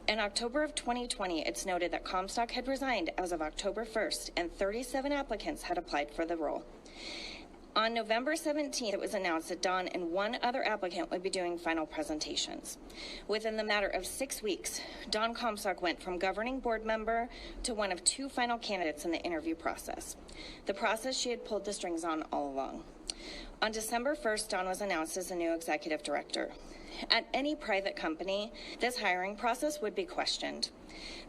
In October of 2020, it's noted that Comstock had resigned as of October 1st, and 37 applicants had applied for the role. On November 17th, it was announced that Don and one other applicant would be doing final presentations. Within the matter of 6 weeks, Don Comstock went from governing board member to one of 2 final candidates in the interview process. The process she had pulled the strings on all along. On December 1st, Don was announced as the new executive director. At any private company, this hiring process would be questioned.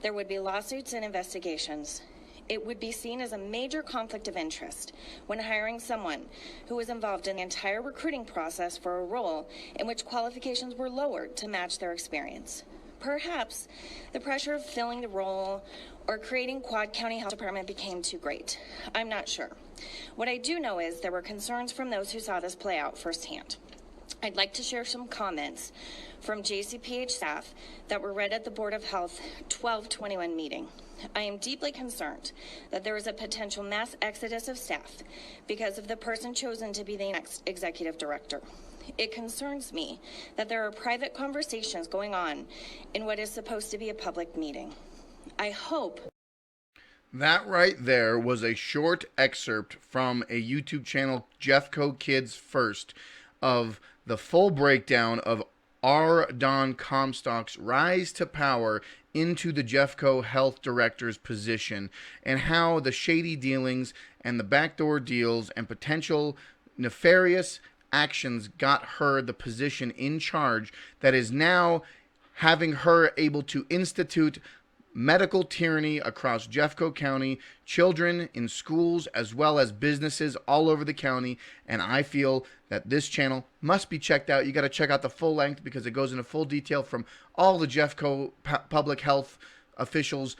There would be lawsuits and investigations. It would be seen as a major conflict of interest when hiring someone who was involved in the entire recruiting process for a role in which qualifications were lowered to match their experience. Perhaps the pressure of filling the role or creating Quad County Health Department became too great. I'm not sure. What I do know is there were concerns from those who saw this play out firsthand. I'd like to share some comments from JCPH staff that were read at the Board of Health 12/21 meeting. I am deeply concerned that there is a potential mass exodus of staff because of the person chosen to be the next executive director. It concerns me that there are private conversations going on in what is supposed to be a public meeting. I hope. That right there was a short excerpt from a YouTube channel, Jeffco Kids First, of the full breakdown of R. Don Comstock's rise to power into the Jeffco Health Director's position, and how the shady dealings and the backdoor deals and potential nefarious actions got her the position in charge that is now having her able to institute medical tyranny across Jeffco County, children in schools as well as businesses all over the county. And I feel that this channel must be checked out. You got to check out the full length because it goes into full detail from all the Jeffco public health officials'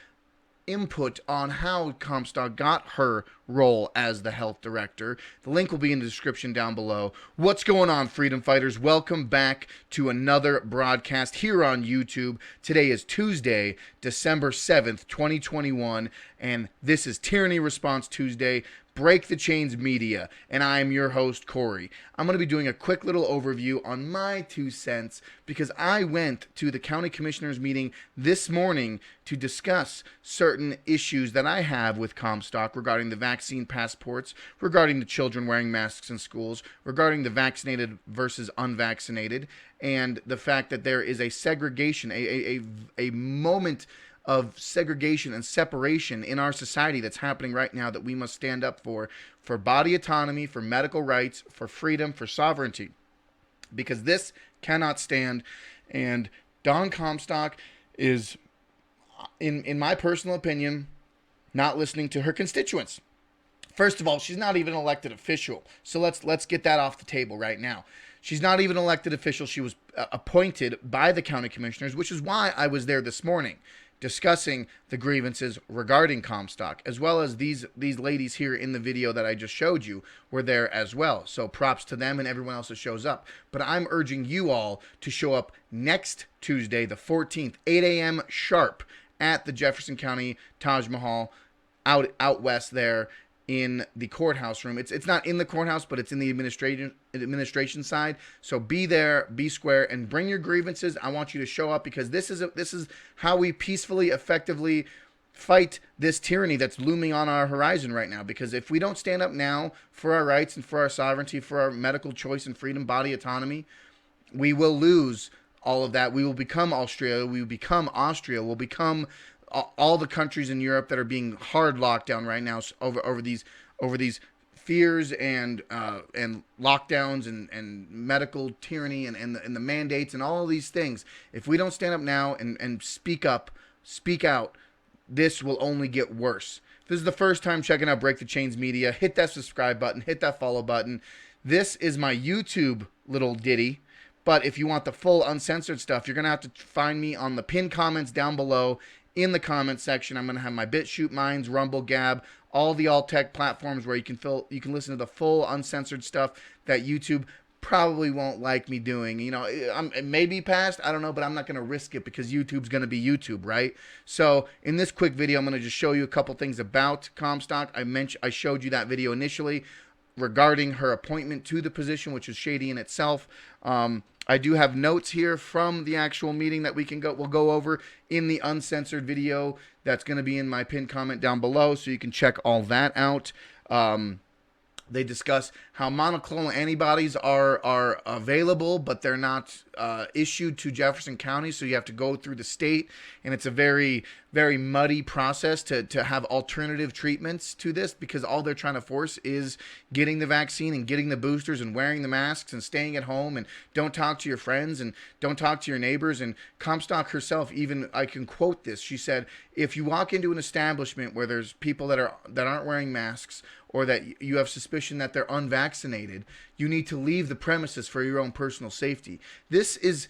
input on how Comstock got her role as the health director. The link will be in the description down below. What's going on, freedom fighters? Welcome back to another broadcast here on YouTube. Today is Tuesday, December 7th, 2021, and this is Tyranny Response Tuesday, Break the Chains Media, and I am your host, Corey. I'm going to be doing a quick little overview on my 2 cents because I went to the county commissioners meeting this morning to discuss certain issues that I have with Comstock regarding the vaccine passports, regarding the children wearing masks in schools, regarding the vaccinated versus unvaccinated, and the fact that there is a segregation, a moment of segregation and separation in our society that's happening right now that we must stand up for body autonomy, for medical rights, for freedom, for sovereignty, because this cannot stand. And Don Comstock is, in my personal opinion, not listening to her constituents. First of all, she's not even an elected official, so let's get that off the table right now. She's not even an elected official. She was appointed by the county commissioners, which is why I was there this morning, discussing the grievances regarding Comstock, as well as these ladies here in the video that I just showed you were there as well. So props to them and everyone else that shows up. But I'm urging you all to show up next Tuesday, the 14th, 8 a.m. sharp at the Jefferson County Taj Mahal out west there in the courthouse room. It's not in the courthouse, but it's in the administration side. So be there, be square, and bring your grievances. I want you to show up because this is how we peacefully, effectively fight this tyranny that's looming on our horizon right now. Because if we don't stand up now for our rights and for our sovereignty, for our medical choice and freedom, body autonomy, we will lose all of that. We will become Austria. We will become Austria. We'll become all the countries in Europe that are being hard locked down right now over these fears and lockdowns and medical tyranny and the mandates and all of these things. If we don't stand up now and speak out, this will only get worse. If this is the first time checking out Break the Chains Media, hit that subscribe button, hit that follow button. This is my YouTube little ditty. But if you want the full uncensored stuff, you're going to have to find me on the pinned comments down below. In the comment section, I'm going to have my BitChute, Minds, Rumble, Gab, all the alt-tech platforms where you can listen to the full uncensored stuff that YouTube probably won't like me doing. You know, it may be past, I don't know, but I'm not going to risk it because YouTube's going to be YouTube, right? So in this quick video, I'm going to just show you a couple things about Comstock. I showed you that video initially regarding her appointment to the position, which is shady in itself. I do have notes here from the actual meeting that we'll go over in the uncensored video that's going to be in my pinned comment down below, so you can check all that out. They discuss how monoclonal antibodies are available, but they're not issued to Jefferson County, so you have to go through the state, and it's a very, very muddy process to have alternative treatments to this, because all they're trying to force is getting the vaccine and getting the boosters and wearing the masks and staying at home and don't talk to your friends and don't talk to your neighbors. And Comstock herself, even, I can quote this, she said, if you walk into an establishment where there's people that aren't wearing masks, or that you have suspicion that they're unvaccinated, you need to leave the premises for your own personal safety. This is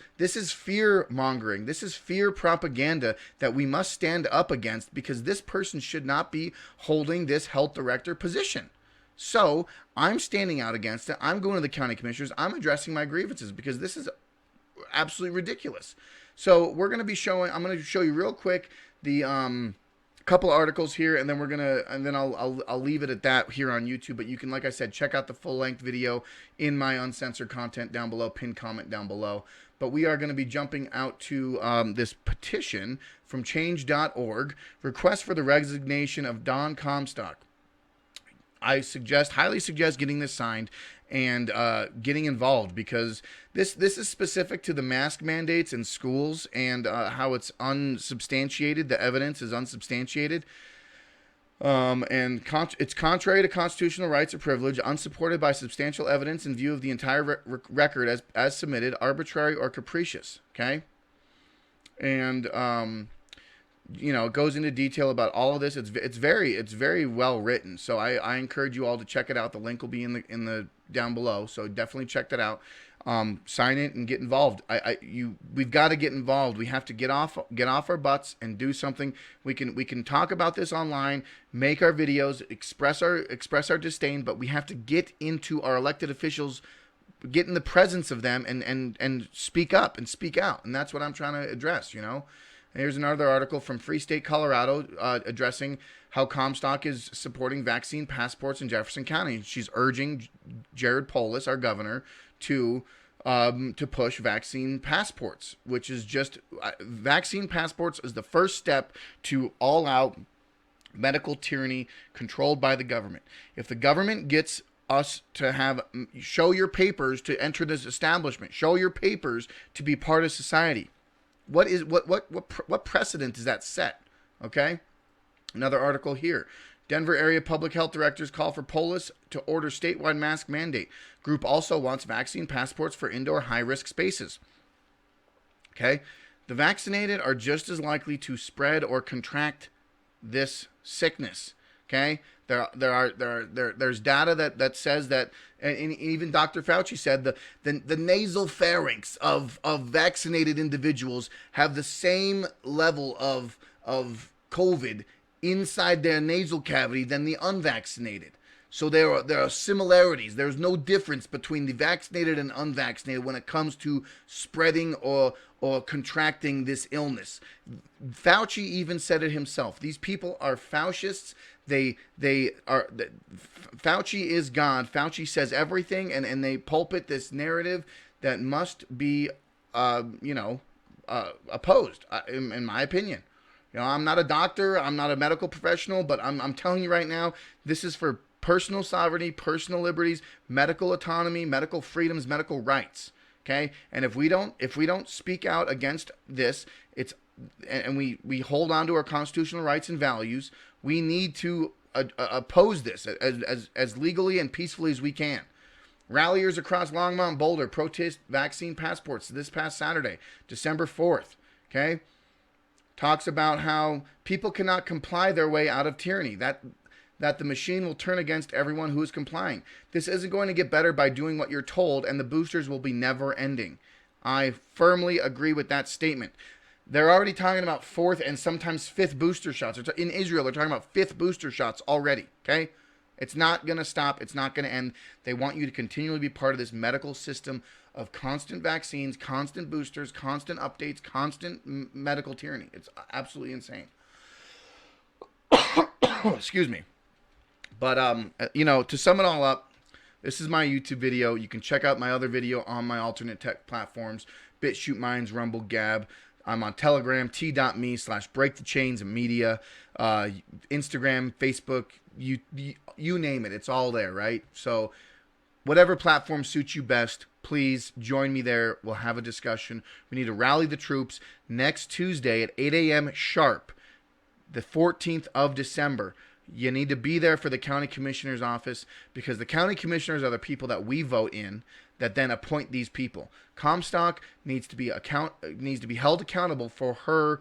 fear mongering. This is fear propaganda that we must stand up against, because this person should not be holding this health director position. So I'm standing out against it. I'm going to the county commissioners. I'm addressing my grievances, because this is absolutely ridiculous. So we're going to be showing, I'm going to show you real quick the couple articles here, and then I'll leave it at that here on YouTube. But you can, like I said, check out the full-length video in my uncensored content down below, pinned comment down below. But we are going to be jumping out to this petition from change.org, request for the resignation of Don Comstock. I highly suggest getting this signed and getting involved, because this is specific to the mask mandates in schools and how it's unsubstantiated. The evidence is unsubstantiated. It's contrary to constitutional rights or privilege, unsupported by substantial evidence in view of the entire record as submitted, arbitrary or capricious. Okay? And it goes into detail about all of this. It's very well written. So I encourage you all to check it out. The link will be in the down below. So definitely check that out. Sign it and get involved. We've got to get involved. We have to get off our butts and do something. We can talk about this online, make our videos, express our disdain, but we have to get into our elected officials, get in the presence of them, and speak up and speak out. And that's what I'm trying to address. Here's another article from Free State, Colorado, addressing how Comstock is supporting vaccine passports in Jefferson County. She's urging Jared Polis, our governor, to push vaccine passports, which is just vaccine passports is the first step to all-out medical tyranny controlled by the government. If the government gets us to show your papers to enter this establishment, show your papers to be part of society, what precedent does that set? Okay. Another article here. Denver area public health directors call for Polis to order statewide mask mandate. Group also wants vaccine passports for indoor high-risk spaces. Okay. The vaccinated are just as likely to spread or contract this sickness. Okay. There's data that says that, and even Dr. Fauci said the nasal pharynx of vaccinated individuals have the same level of COVID inside their nasal cavity than the unvaccinated. So there are similarities. There's no difference between the vaccinated and unvaccinated when it comes to spreading or contracting this illness. Fauci even said it himself. These people are fascists. They are. Fauci is God. Fauci says everything, and they pulpit this narrative that must be, opposed. In my opinion. I'm not a doctor. I'm not a medical professional, but I'm telling you right now, this is for personal sovereignty, personal liberties, medical autonomy, medical freedoms, medical rights. Okay, and if we don't speak out against this, and we hold on to our constitutional rights and values, we need to oppose this as legally and peacefully as we can. Ralliers across Longmont, Boulder protest vaccine passports this past Saturday, December 4th. Okay. Talks about how people cannot comply their way out of tyranny, that the machine will turn against everyone who is complying. This isn't going to get better by doing what you're told, and the boosters will be never ending. I firmly agree with that statement. They're already talking about fourth and sometimes fifth booster shots. In Israel, they're talking about fifth booster shots already, okay? It's not going to stop. It's not going to end. They want you to continually be part of this medical system of constant vaccines, constant boosters, constant updates, constant medical tyranny. It's absolutely insane. Excuse me. But, to sum it all up, This is my YouTube video. You can check out my other video on my alternate tech platforms, BitChute, Minds, Rumble, Gab. I'm on Telegram, t.me/breakthechains_media, Instagram, Facebook, you name it. It's all there, right? So whatever platform suits you best, please join me there. We'll have a discussion. We need to rally the troops next Tuesday at 8 a.m. sharp, the 14th of December. You need to be there for the county commissioner's office, because the county commissioners are the people that we vote in that then appoint these people. Comstock needs to be held accountable for her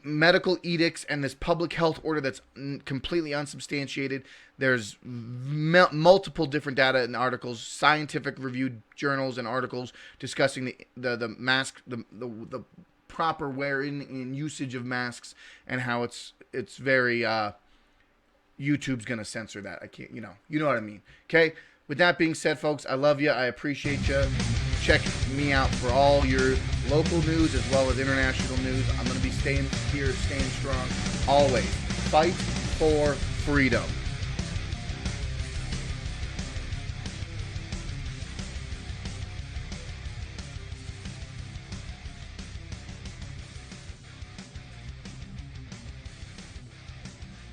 medical edicts and this public health order that's completely unsubstantiated. There's multiple different data and articles, scientific reviewed journals and articles discussing the mask, the proper wearing and usage of masks, and how it's very YouTube's gonna censor that. I can't, you know what I mean. Okay. With that being said, folks, I love you. I appreciate you. Check me out for all your local news as well as international news. I'm going to be staying strong always. Fight for freedom.